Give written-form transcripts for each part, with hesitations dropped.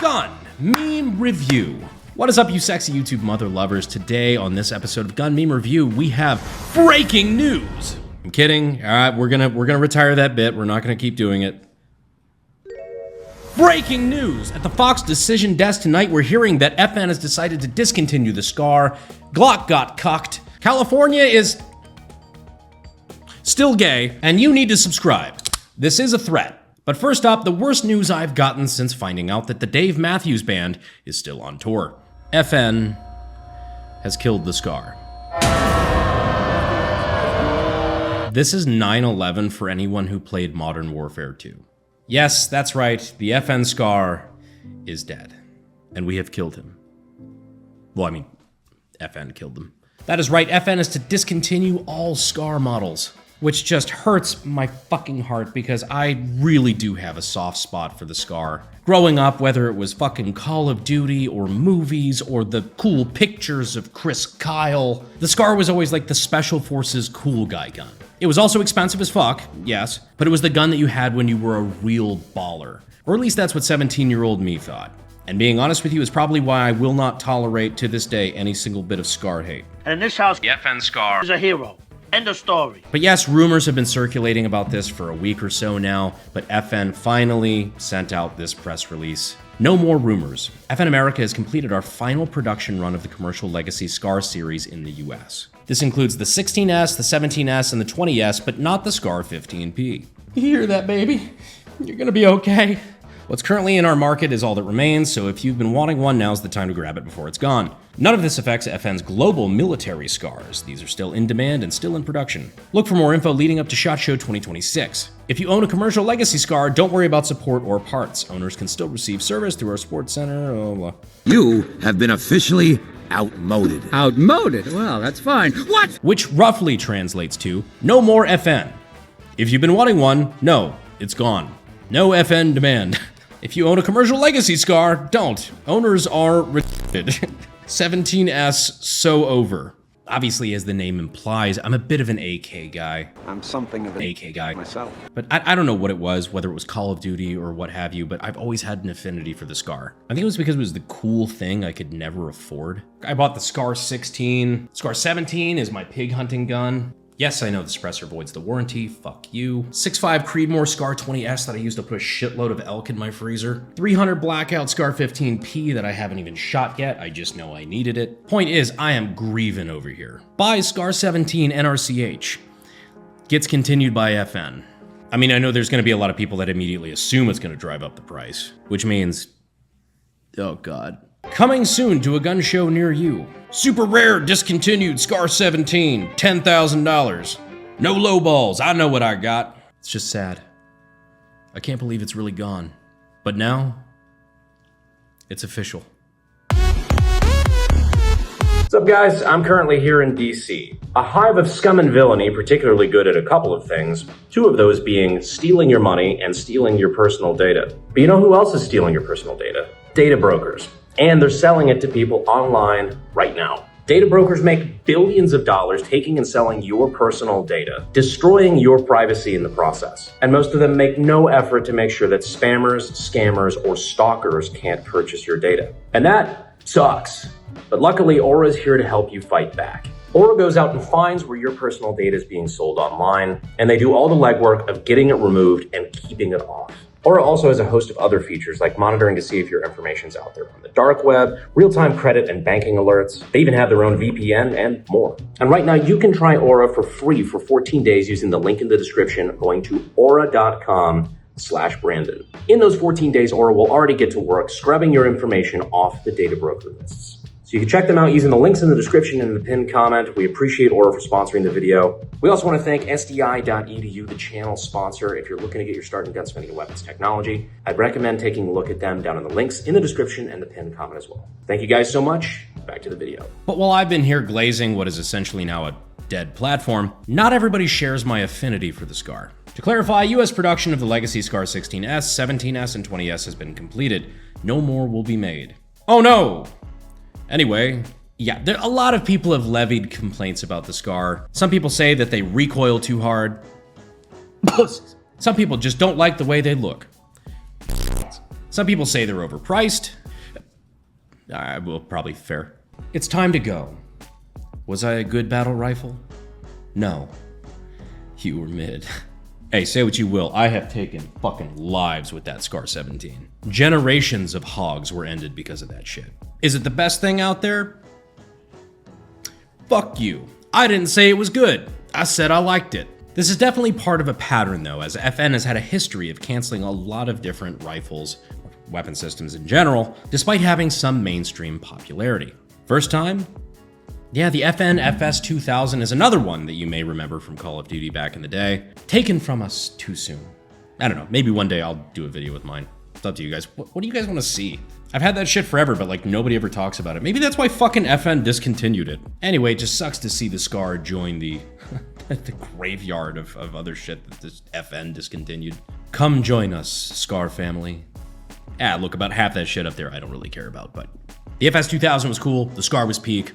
Gun Meme Review. What is up, you sexy YouTube mother lovers? Today on this episode of Gun Meme Review, we have breaking news. I'm kidding. All right, we're gonna retire that bit. We're not gonna keep doing it. Breaking news! At the Fox decision desk tonight, we're hearing that FN has decided to discontinue the SCAR. Glock got cucked. California is still gay, and you need to subscribe. This is a threat. But first up, the worst news I've gotten since finding out that the Dave Matthews Band is still on tour. FN has killed the SCAR. This is 9/11 for anyone who played Modern Warfare 2. Yes, that's right, the FN SCAR is dead. And we have killed him. Well, I mean, FN killed him. That is right, FN is to discontinue all SCAR models. Which just hurts my fucking heart because I really do have a soft spot for the SCAR. Growing up, whether it was fucking Call of Duty or movies or the cool pictures of Chris Kyle, the SCAR was always like the Special Forces cool guy gun. It was also expensive as fuck, yes, but it was the gun that you had when you were a real baller. Or at least that's what 17-year-old me thought. And being honest with you is probably why I will not tolerate to this day any single bit of SCAR hate. And in this house, the FN SCAR is a hero. End of story. But yes, rumors have been circulating about this for a week or so now, but FN finally sent out this press release. No more rumors. FN America has completed our final production run of the commercial legacy SCAR series in the US. This includes the 16S, the 17S, and the 20S, but not the SCAR 15P. You hear that, baby? You're gonna be okay. What's currently in our market is all that remains, so if you've been wanting one, now's the time to grab it before it's gone. None of this affects FN's global military SCARs. These are still in demand and still in production. Look for more info leading up to SHOT Show 2026. If you own a commercial legacy SCAR, don't worry about support or parts. Owners can still receive service through our sports center, blah. You have been officially outmoded. Outmoded? Well, that's fine. What? Which roughly translates to, no more FN. If you've been wanting one, no, it's gone. No FN demand. If you own a commercial legacy SCAR, don't. Owners are retarded. 17S so over. Obviously, as the name implies, I'm a bit of an AK guy. I'm something of an AK guy myself. But I don't know what it was, whether it was Call of Duty or what have you, but I've always had an affinity for the SCAR. I think it was because it was the cool thing I could never afford. I bought the SCAR 16. SCAR 17 is my pig hunting gun. Yes, I know the suppressor voids the warranty, fuck you. 6.5 Creedmoor SCAR 20S that I used to put a shitload of elk in my freezer. 300 Blackout SCAR 15P that I haven't even shot yet, I just know I needed it. Point is, I am grieving over here. Buy SCAR 17 NRCH. Gets continued by FN. I mean, I know there's gonna be a lot of people that immediately assume it's gonna drive up the price, which means, oh God. Coming soon to a gun show near you. Super rare discontinued SCAR 17, $10,000. No low balls, I know what I got. It's just sad. I can't believe it's really gone. But now, it's official. What's up, guys? I'm currently here in DC. A hive of scum and villainy, particularly good at a couple of things. Two of those being stealing your money and stealing your personal data. But you know who else is stealing your personal data? Data brokers. And they're selling it to people online right now. Data brokers make billions of dollars taking and selling your personal data, destroying your privacy in the process. And most of them make no effort to make sure that spammers, scammers, or stalkers can't purchase your data. And that sucks. But luckily, Aura is here to help you fight back. Aura goes out and finds where your personal data is being sold online, and they do all the legwork of getting it removed and keeping it off. Aura also has a host of other features like monitoring to see if your information's out there on the dark web, real-time credit and banking alerts. They even have their own VPN and more. And right now you can try Aura for free for 14 days using the link in the description, going to aura.com/Brandon. In those 14 days, Aura will already get to work scrubbing your information off the data broker lists. So you can check them out using the links in the description and the pinned comment. We appreciate Aura for sponsoring the video. We also want to thank SDI.edu, the channel sponsor. If you're looking to get your start in gunsmithing and weapons technology, I'd recommend taking a look at them down in the links in the description and the pinned comment as well. Thank you guys so much. Back to the video. But while I've been here glazing what is essentially now a dead platform, not everybody shares my affinity for the SCAR. To clarify, US production of the legacy SCAR 16S, 17S, and 20S has been completed. No more will be made. Oh no! Anyway, yeah, a lot of people have levied complaints about the SCAR. Some people say that they recoil too hard. Some people just don't like the way they look. Some people say they're overpriced. Well, probably fair. It's time to go. Was I a good battle rifle? No. You were mid. Hey, say what you will, I have taken fucking lives with that SCAR 17. Generations of hogs were ended because of that shit. Is it the best thing out there? Fuck you. I didn't say it was good. I said I liked it. This is definitely part of a pattern though, as FN has had a history of canceling a lot of different rifles, weapon systems in general, despite having some mainstream popularity. First time? Yeah, the FN FS 2000 is another one that you may remember from Call of Duty back in the day. Taken from us too soon. I don't know, maybe one day I'll do a video with mine. It's up to you guys. What do you guys want to see? I've had that shit forever, but like nobody ever talks about it. Maybe that's why fucking FN discontinued it. Anyway, it just sucks to see the SCAR join the the graveyard of other shit that this FN discontinued. Come join us, SCAR family. Look, about half that shit up there I don't really care about, but the FS 2000 was cool, the SCAR was peak.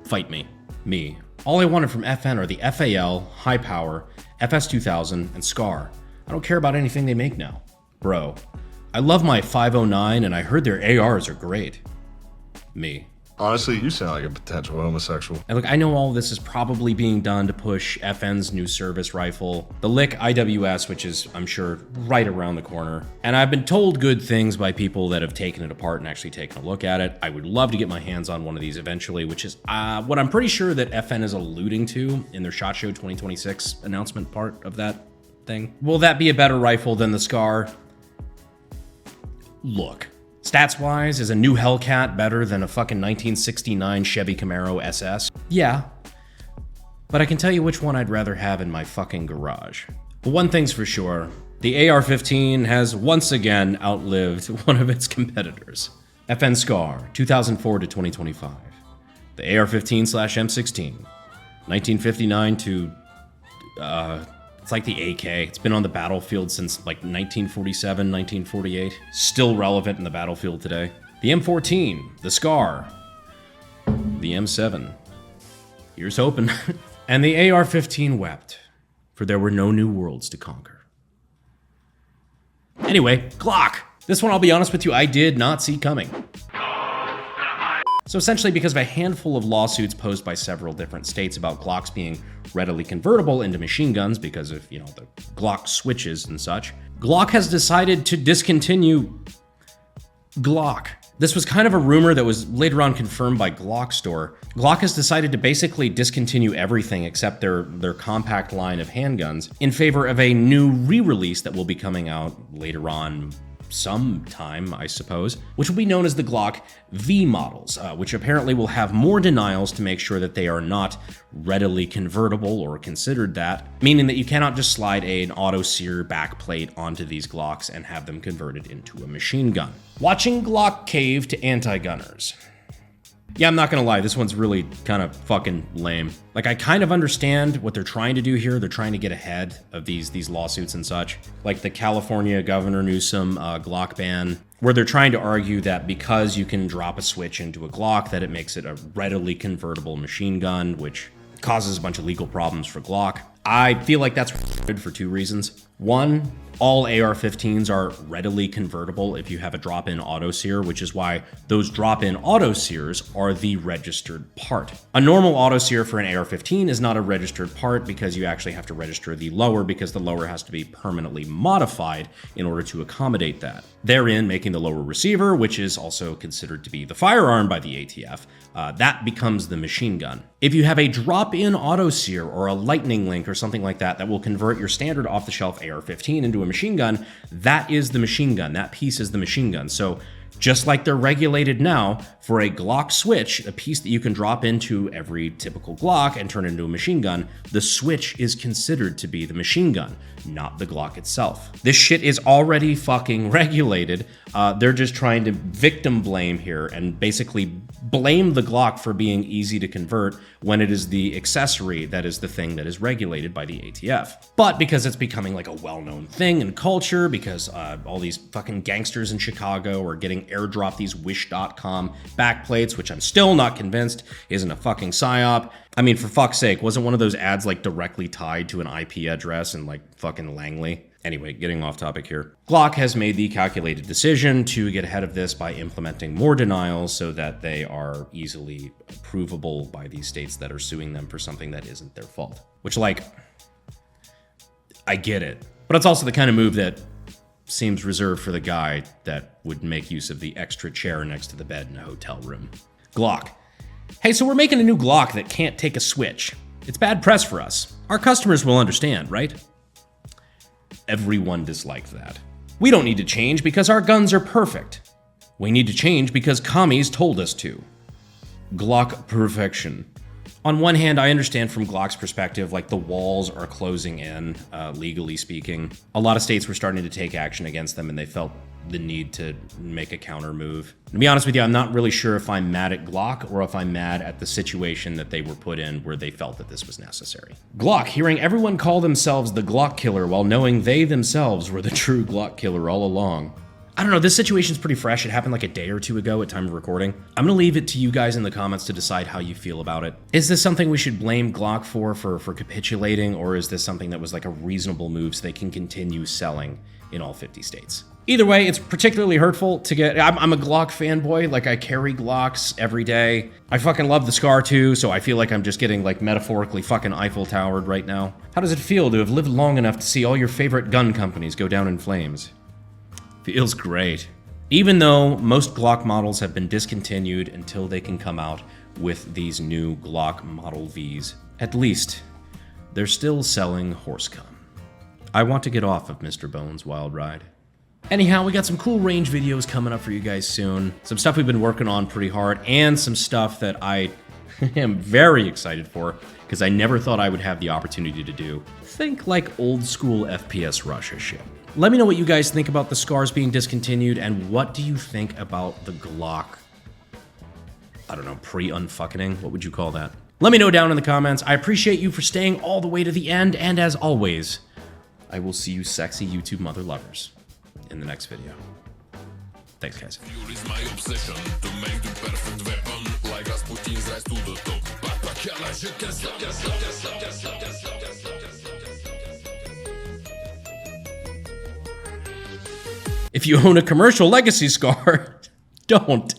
Fight me. Me. All I wanted from FN are the FAL, High Power, FS 2000, and SCAR. I don't care about anything they make now. Bro, I love my 509 and I heard their ARs are great. Me. Honestly, you sound like a potential homosexual. And look, I know all this is probably being done to push FN's new service rifle, the LIC IWS, which is, I'm sure, right around the corner. And I've been told good things by people that have taken it apart and actually taken a look at it. I would love to get my hands on one of these eventually, which is what I'm pretty sure that FN is alluding to in their SHOT Show 2026 announcement part of that thing. Will that be a better rifle than the SCAR? Look. Stats-wise, is a new Hellcat better than a fucking 1969 Chevy Camaro SS? Yeah. But I can tell you which one I'd rather have in my fucking garage. But one thing's for sure, the AR-15 has once again outlived one of its competitors. FN SCAR, 2004 to 2025. The AR-15/M16, 1959 to, it's like the AK. It's been on the battlefield since like 1947, 1948. Still relevant in the battlefield today. The M14, the SCAR, the M7. Here's hoping. And the AR-15 wept, for there were no new worlds to conquer. Anyway, Glock. This one, I'll be honest with you, I did not see coming. So essentially because of a handful of lawsuits posed by several different states about Glocks being readily convertible into machine guns because of, the Glock switches and such, Glock has decided to discontinue Glock. This was kind of a rumor that was later on confirmed by Glock Store. Glock has decided to basically discontinue everything except their compact line of handguns in favor of a new re-release that will be coming out later on sometime, I suppose, which will be known as the Glock V models, which apparently will have more denials to make sure that they are not readily convertible or considered that, meaning that you cannot just slide an auto-sear backplate onto these Glocks and have them converted into a machine gun. Watching Glock cave to anti-gunners. Yeah, I'm not gonna lie, this one's really kind of fucking lame. Like, I kind of understand what they're trying to do here. They're trying to get ahead of these lawsuits and such. Like the California Governor Newsom Glock ban, where they're trying to argue that because you can drop a switch into a Glock, that it makes it a readily convertible machine gun, which causes a bunch of legal problems for Glock. I feel like that's good for two reasons. One, all AR-15s are readily convertible if you have a drop-in auto-sear, which is why those drop-in auto-sears are the registered part. A normal auto-sear for an AR-15 is not a registered part because you actually have to register the lower because the lower has to be permanently modified in order to accommodate that. Therein making the lower receiver, which is also considered to be the firearm by the ATF, that becomes the machine gun. If you have a drop-in auto-sear or a lightning link or something like that that will convert your standard off-the-shelf AR-15 into a machine gun, that is the machine gun. That piece is the machine gun. So just like they're regulated now, for a Glock switch, a piece that you can drop into every typical Glock and turn into a machine gun, the switch is considered to be the machine gun, not the Glock itself. This shit is already fucking regulated. They're just trying to victim blame here and basically blame the Glock for being easy to convert when it is the accessory that is the thing that is regulated by the ATF. But because it's becoming like a well-known thing in culture, because all these fucking gangsters in Chicago are getting airdropped these Wish.com backplates, which I'm still not convinced isn't a fucking psyop. I mean, for fuck's sake, wasn't one of those ads like directly tied to an IP address in like fucking Langley? Anyway, getting off topic here. Glock has made the calculated decision to get ahead of this by implementing more denials so that they are easily provable by these states that are suing them for something that isn't their fault. Which, like, I get it. But it's also the kind of move that seems reserved for the guy that would make use of the extra chair next to the bed in a hotel room. Glock. Hey, so we're making a new Glock that can't take a switch. It's bad press for us. Our customers will understand, right? Everyone disliked that. We don't need to change because our guns are perfect. We need to change because commies told us to. Glock perfection. On one hand, I understand from Glock's perspective, like the walls are closing in, legally speaking. A lot of states were starting to take action against them and they felt the need to make a counter move. To be honest with you, I'm not really sure if I'm mad at Glock or if I'm mad at the situation that they were put in where they felt that this was necessary. Glock, hearing everyone call themselves the Glock killer while knowing they themselves were the true Glock killer all along. I don't know, this situation's pretty fresh. It happened like a day or two ago at time of recording. I'm gonna leave it to you guys in the comments to decide how you feel about it. Is this something we should blame Glock for capitulating, or is this something that was like a reasonable move so they can continue selling in all 50 states? Either way, it's particularly hurtful to get... I'm a Glock fanboy, like I carry Glocks every day. I fucking love the SCAR too, so I feel like I'm just getting like metaphorically fucking Eiffel Towered right now. How does it feel to have lived long enough to see all your favorite gun companies go down in flames? Feels great. Even though most Glock models have been discontinued until they can come out with these new Glock Model Vs, at least they're still selling horse cum. I want to get off of Mr. Bones' wild ride. Anyhow, we got some cool range videos coming up for you guys soon. Some stuff we've been working on pretty hard, and some stuff that I am very excited for, because I never thought I would have the opportunity to do. Think like old school FPS Russia shit. Let me know what you guys think about the SCARs being discontinued, and what do you think about the Glock, I don't know, pre-unfucking? What would you call that? Let me know down in the comments. I appreciate you for staying all the way to the end, and as always, I will see you sexy YouTube mother lovers in the next video. Thanks, guys. If you own a commercial legacy SCAR, don't.